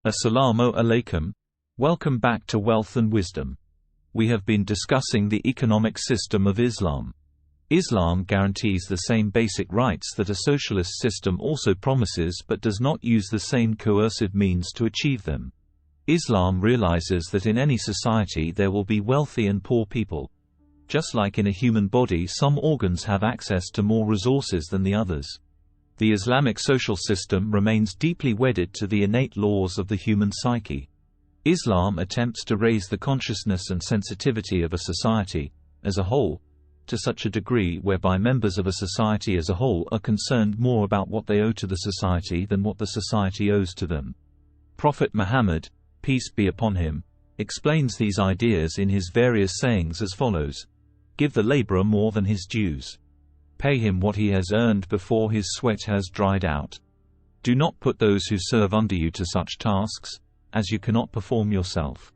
Assalamu alaikum. Welcome back to Wealth and Wisdom. We have been discussing the economic system of Islam. Islam guarantees the same basic rights that a socialist system also promises but does not use the same coercive means to achieve them. Islam realizes that in any society there will be wealthy and poor people. Just like in a human body, some organs have access to more resources than the others. The Islamic social system remains deeply wedded to the innate laws of the human psyche. Islam attempts to raise the consciousness and sensitivity of a society, as a whole, to such a degree whereby members of a society as a whole are concerned more about what they owe to the society than what the society owes to them. Prophet Muhammad, peace be upon him, explains these ideas in his various sayings as follows: "Give the laborer more than his dues. Pay him what he has earned before his sweat has dried out. Do not put those who serve under you to such tasks as you cannot perform yourself.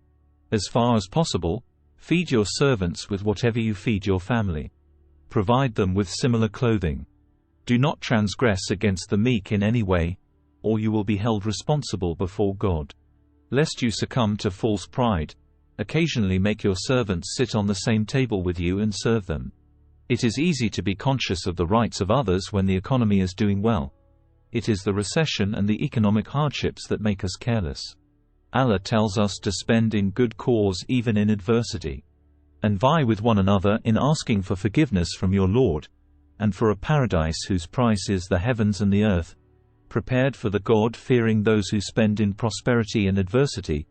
As far as possible, feed your servants with whatever you feed your family. Provide them with similar clothing. Do not transgress against the meek in any way, or you will be held responsible before God. Lest you succumb to false pride, occasionally make your servants sit on the same table with you and serve them. It is easy to be conscious of the rights of others when the economy is doing well. It is the recession and the economic hardships that make us careless. Allah tells us to spend in good cause even in adversity. And vie with one another in asking for forgiveness from your Lord, and for a paradise whose price is the heavens and the earth, prepared for the God-fearing those who spend in prosperity and adversity,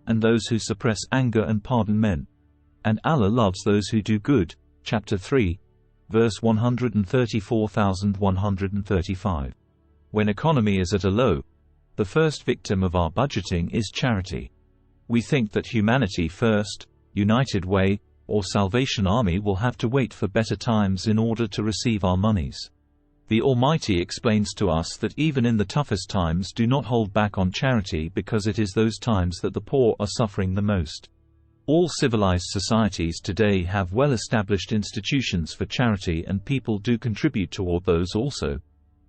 and those who suppress anger and pardon men. And Allah loves those who do good." Chapter 3, verse 134,135. When economy is at a low, the first victim of our budgeting is charity. We think that Humanity First, United Way, or Salvation Army will have to wait for better times in order to receive our monies. The Almighty explains to us that even in the toughest times do not hold back on charity, because it is those times that the poor are suffering the most. All civilized societies today have well-established institutions for charity, and people do contribute toward those also.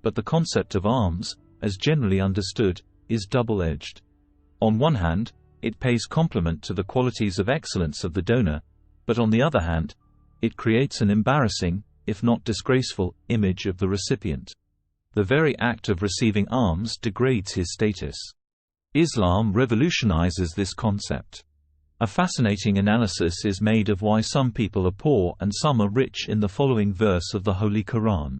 But the concept of alms, as generally understood, is double-edged. On one hand, it pays compliment to the qualities of excellence of the donor, but on the other hand, it creates an embarrassing, if not disgraceful, image of the recipient. The very act of receiving alms degrades his status. Islam revolutionizes this concept. A fascinating analysis is made of why some people are poor and some are rich in the following verse of the Holy Quran.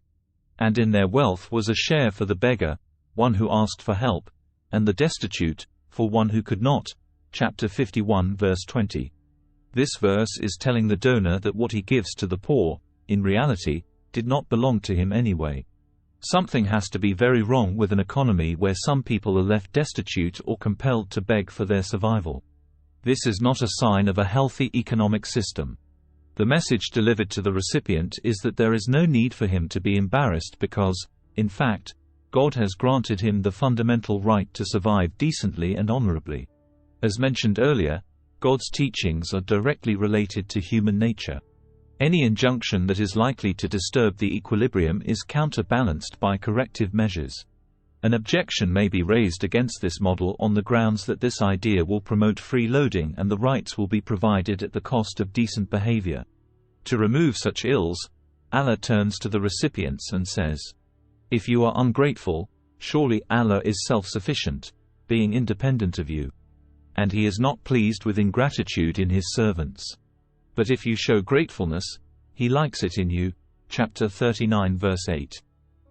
"And in their wealth was a share for the beggar, one who asked for help, and the destitute, for one who could not." Chapter 51 verse 20. This verse is telling the donor that what he gives to the poor, in reality, did not belong to him anyway. Something has to be very wrong with an economy where some people are left destitute or compelled to beg for their survival. This is not a sign of a healthy economic system. The message delivered to the recipient is that there is no need for him to be embarrassed because, in fact, God has granted him the fundamental right to survive decently and honorably. As mentioned earlier, God's teachings are directly related to human nature. Any injunction that is likely to disturb the equilibrium is counterbalanced by corrective measures. An objection may be raised against this model on the grounds that this idea will promote freeloading and the rights will be provided at the cost of decent behavior. To remove such ills, Allah turns to the recipients and says, "If you are ungrateful, surely Allah is self-sufficient, being independent of you. And He is not pleased with ingratitude in His servants. But if you show gratefulness, He likes it in you." Chapter 39 verse 8.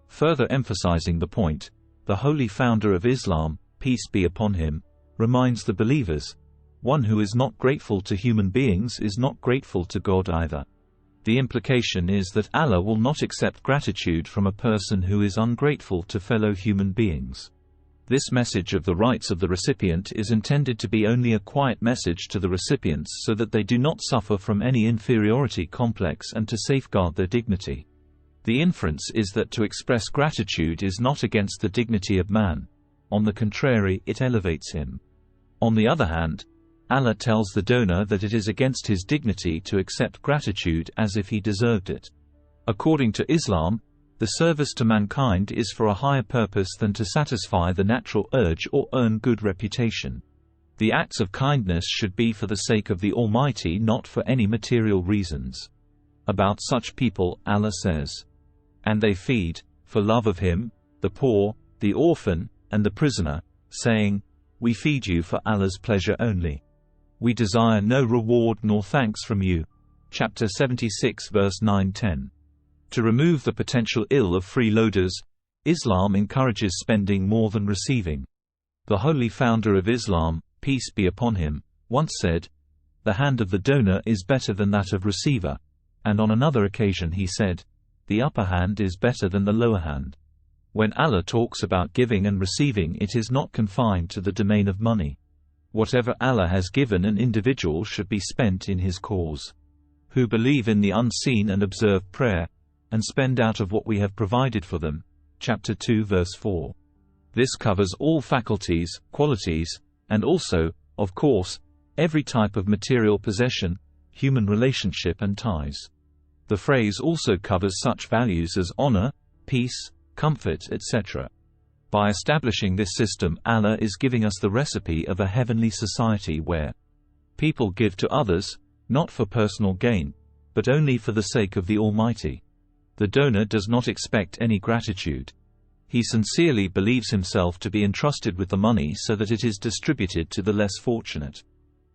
Further emphasizing the point, the holy founder of Islam, peace be upon him, reminds the believers, one who is not grateful to human beings is not grateful to God either. The implication is that Allah will not accept gratitude from a person who is ungrateful to fellow human beings. This message of the rights of the recipient is intended to be only a quiet message to the recipients so that they do not suffer from any inferiority complex and to safeguard their dignity. The inference is that to express gratitude is not against the dignity of man. On the contrary, it elevates him. On the other hand, Allah tells the donor that it is against his dignity to accept gratitude as if he deserved it. According to Islam, The service to mankind is for a higher purpose than to satisfy the natural urge or earn good reputation. The acts of kindness should be for the sake of the Almighty, not for any material reasons. About such people Allah says, "And they feed, for love of Him, the poor, the orphan, and the prisoner, saying, We feed you for Allah's pleasure only. We desire no reward nor thanks from you." Chapter 76 verse 9-10. To remove the potential ill of freeloaders, Islam encourages spending more than receiving. The holy founder of Islam, peace be upon him, once said, "The hand of the donor is better than that of receiver," and on another occasion he said, "The upper hand is better than the lower hand." When Allah talks about giving and receiving, it is not confined to the domain of money. Whatever Allah has given an individual should be spent in His cause. Who believe in the unseen and observe prayer, and spend out of what we have provided for them. Chapter 2 verse 4. This covers all faculties, qualities, and also, of course, every type of material possession, human relationship and ties. The phrase also covers such values as honor, peace, comfort, etc. By establishing this system, Allah is giving us the recipe of a heavenly society where people give to others, not for personal gain, but only for the sake of the Almighty. The donor does not expect any gratitude. He sincerely believes himself to be entrusted with the money so that it is distributed to the less fortunate.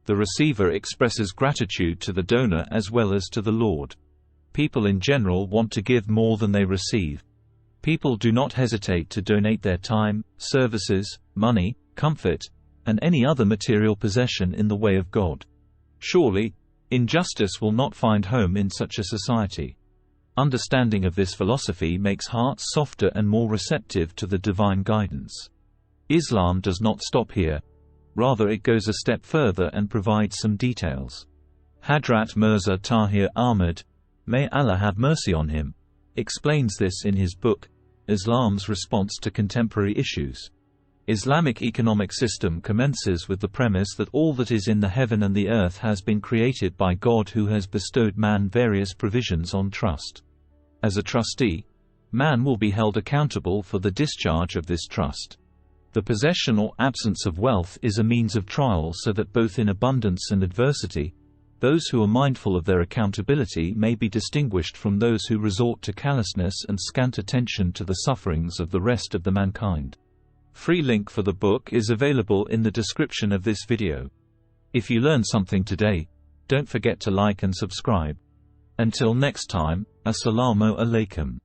The receiver expresses gratitude to the donor as well as to the Lord. People in general want to give more than they receive. People do not hesitate to donate their time, services, money, comfort, and any other material possession in the way of God. Surely, injustice will not find home in such a society. Understanding of this philosophy makes hearts softer and more receptive to the divine guidance. Islam does not stop here. Rather, it goes a step further and provides some details. Hadrat Mirza Tahir Ahmad, may Allah have mercy on him, explains this in his book, Islam's Response to Contemporary Issues. Islamic Economic System commences with the premise that all that is in the heaven and the earth has been created by God, who has bestowed man various provisions on trust. As a trustee, man will be held accountable for the discharge of this trust. The possession or absence of wealth is a means of trial, so that both in abundance and adversity, those who are mindful of their accountability may be distinguished from those who resort to callousness and scant attention to the sufferings of the rest of the mankind. Free link for the book is available in the description of this video. If you learned something today, don't forget to like and subscribe. Until next time, Assalamu alaikum.